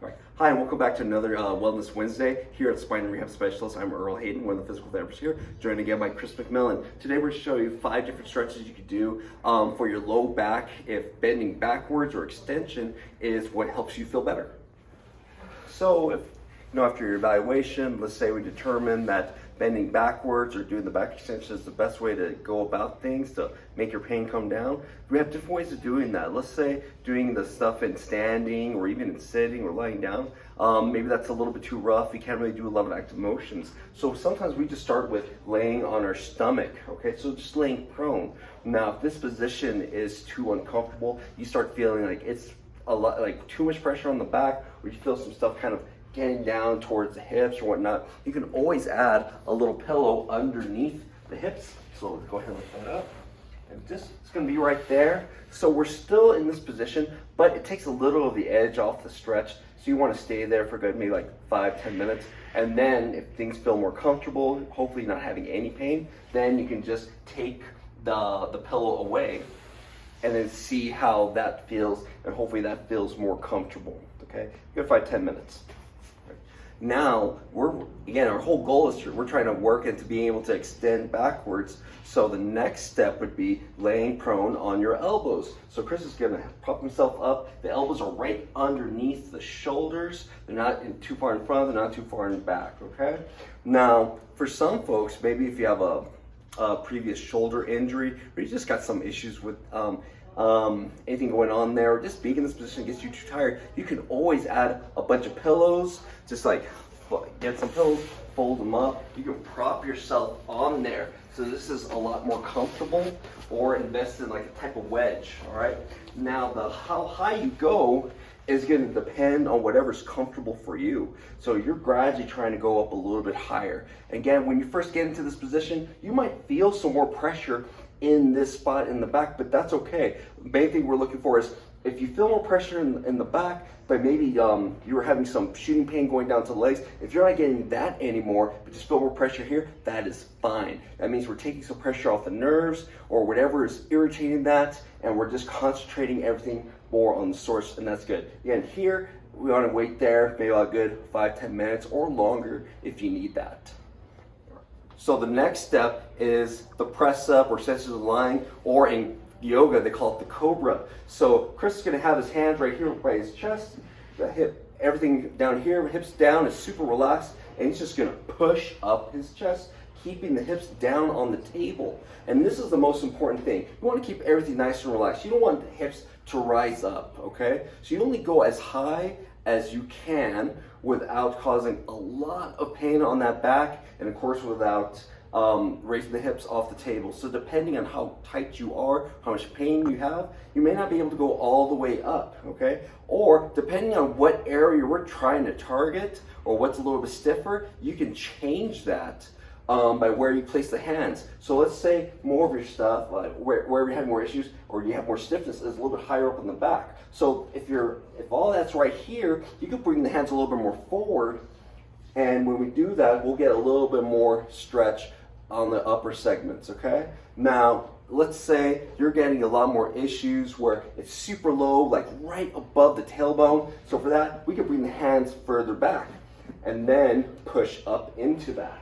All right. Hi, and welcome back to another Wellness Wednesday here at Spine and Rehab Specialists. I'm Earl Hayden, one of the physical therapists here, joined again by Chris McMillen. Today we're going to show you 5 different stretches you could do for your low back if bending backwards or extension is what helps you feel better. So if after your evaluation, let's say we determine that bending backwards or doing the back extension is the best way to go about things to make your pain come down. We have different ways of doing that. Let's say doing the stuff in standing or even in sitting or lying down. Maybe that's a little bit too rough. We can't really do a lot of active motions. So sometimes we just start with laying on our stomach, okay? So just laying prone. Now, if this position is too uncomfortable, you start feeling like it's a lot, like too much pressure on the back, or you feel some stuff kind of getting down towards the hips or whatnot, you can always add a little pillow underneath the hips. So go ahead and lift that up. And it's gonna be right there. So we're still in this position, but it takes a little of the edge off the stretch. So you wanna stay there for good, maybe like 5-10 minutes. And then if things feel more comfortable, hopefully not having any pain, then you can just take the pillow away and then see how that feels, and hopefully that feels more comfortable, okay? Give it 5-10 minutes. Now, our whole goal is we're trying to work into being able to extend backwards. So the next step would be laying prone on your elbows. So Chris is gonna prop himself up. The elbows are right underneath the shoulders. They're not too far in front, they're not too far in back, okay? Now, for some folks, maybe if you have a previous shoulder injury, or you just got some issues with anything going on there, or just being in this position gets you too tired, you can always add a bunch of pillows. Just like get some pillows, fold them up. You can prop yourself on there. So this is a lot more comfortable, or invest in like a type of wedge, all right? Now, how high you go is going to depend on whatever's comfortable for you. So you're gradually trying to go up a little bit higher. Again, when you first get into this position, you might feel some more pressure in this spot in the back, but that's okay. The main thing we're looking for is if you feel more pressure in the back, but maybe you were having some shooting pain going down to the legs, if you're not getting that anymore, but just feel more pressure here, that is fine. That means we're taking some pressure off the nerves or whatever is irritating that, and we're just concentrating everything more on the source, and that's good. Again, here, we want to wait there, maybe a good 5-10 minutes or longer if you need that. So the next step is the press up or sensitive lying, or in yoga they call it the Cobra. So Chris is going to have his hands right here by his chest, the hip, everything down here, hips down is super relaxed, and he's just going to push up his chest, keeping the hips down on the table. And this is the most important thing. You want to keep everything nice and relaxed. You don't want the hips to rise up, okay? So you only go as high as you can without causing a lot of pain on that back, and of course without raising the hips off the table. So depending on how tight you are, how much pain you have, you may not be able to go all the way up, okay? Or depending on what area we're trying to target or what's a little bit stiffer, you can change that by where you place the hands. So let's say more of your stuff, where you have more issues or you have more stiffness, is a little bit higher up in the back. So if all that's right here, you can bring the hands a little bit more forward, and when we do that, we'll get a little bit more stretch on the upper segments, okay? Now, let's say you're getting a lot more issues where it's super low, like right above the tailbone. So for that, we can bring the hands further back and then push up into that.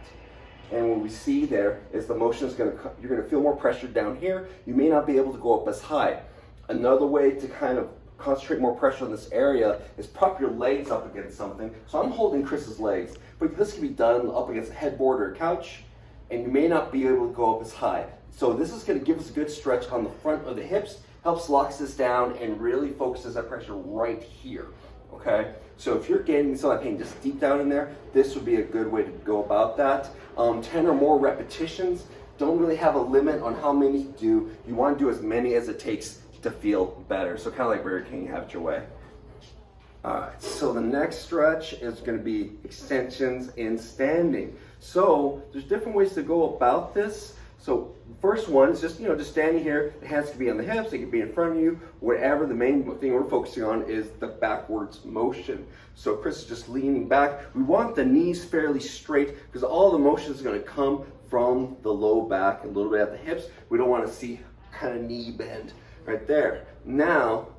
And what we see there is the motion is you're gonna feel more pressure down here. You may not be able to go up as high. Another way to kind of concentrate more pressure on this area is prop your legs up against something. So I'm holding Chris's legs, but this can be done up against a headboard or a couch, and you may not be able to go up as high. So this is gonna give us a good stretch on the front of the hips, helps locks this down and really focuses that pressure right here, okay? So if you're getting some of that pain just deep down in there, this would be a good way to go about that. 10 or more repetitions. Don't really have a limit on how many you do. You wanna do as many as it takes to feel better. So kind of like Burger King, have it your way. All right, so the next stretch is gonna be extensions in standing. So there's different ways to go about this. So first one is just standing here. The hands can be on the hips, they can be in front of you, whatever. The main thing we're focusing on is the backwards motion. So Chris is just leaning back. We want the knees fairly straight because all the motion is gonna come from the low back, a little bit at the hips. We don't wanna see kind of knee bend right there. Now,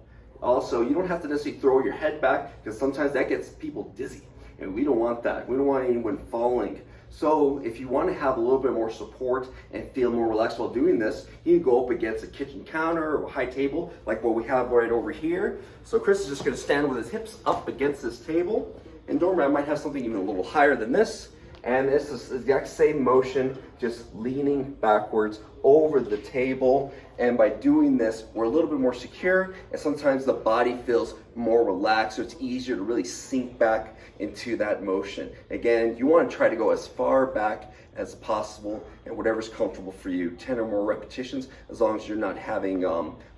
Also, you don't have to necessarily throw your head back, because sometimes that gets people dizzy, and we don't want that. We don't want anyone falling. So if you want to have a little bit more support and feel more relaxed while doing this, you can go up against a kitchen counter or a high table like what we have right over here. So Chris is just going to stand with his hips up against this table, and Doormat might have something even a little higher than this. And this is the exact same motion, just leaning backwards over the table. And by doing this, we're a little bit more secure, and sometimes the body feels more relaxed, so it's easier to really sink back into that motion. Again, you want to try to go as far back as possible, and whatever's comfortable for you. 10 or more repetitions, as long as you're not having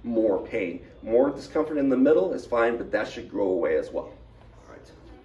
more pain. More discomfort in the middle is fine, but that should go away as well.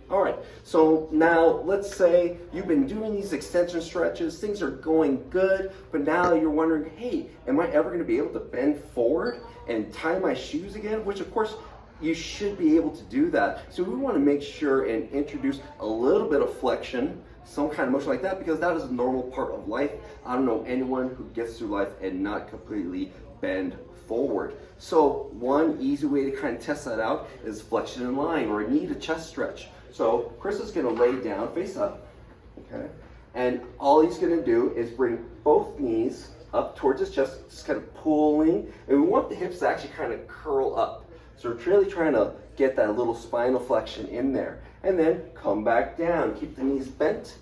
All right, so now let's say you've been doing these extension stretches, things are going good, but now you're wondering, hey, am I ever gonna be able to bend forward and tie my shoes again? Which of course, you should be able to do that. So we wanna make sure and introduce a little bit of flexion, some kind of motion like that, because that is a normal part of life. I don't know anyone who gets through life and not completely bend forward. So one easy way to kind of test that out is flexion in line or a knee to chest stretch. So Chris is gonna lay down, face up, okay? And all he's gonna do is bring both knees up towards his chest, just kind of pulling, and we want the hips to actually kind of curl up. So we're really trying to get that little spinal flexion in there. And then come back down, keep the knees bent,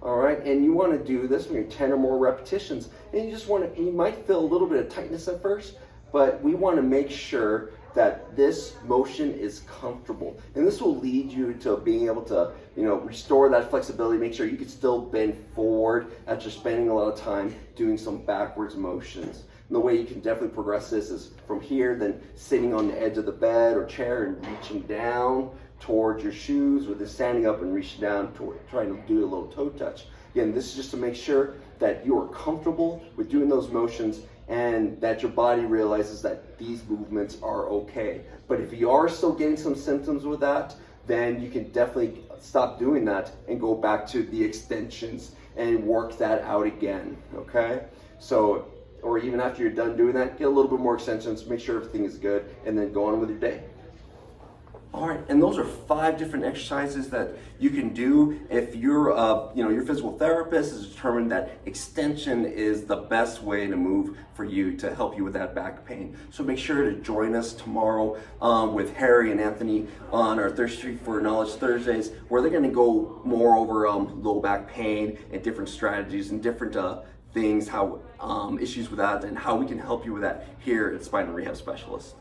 all right? And you wanna do this when you're 10 or more repetitions. And you might feel a little bit of tightness at first, but we wanna make sure that this motion is comfortable. And this will lead you to being able to, restore that flexibility, make sure you can still bend forward as you're spending a lot of time doing some backwards motions. And the way you can definitely progress this is from here, then sitting on the edge of the bed or chair and reaching down towards your shoes, or then standing up and reaching down toward trying to do a little toe touch. Again, this is just to make sure that you are comfortable with doing those motions and that your body realizes that these movements are okay. But if you are still getting some symptoms with that, then you can definitely stop doing that and go back to the extensions and work that out again, okay? So, or even after you're done doing that, get a little bit more extensions, make sure everything is good, and then go on with your day. All right, and those are 5 different exercises that you can do if your physical therapist has determined that extension is the best way to move for you to help you with that back pain. So make sure to join us tomorrow with Harry and Anthony on our Thirsty for Knowledge Thursdays, where they're going to go more over low back pain and different strategies and different things, how issues with that, and how we can help you with that here at Spine and Rehab Specialists.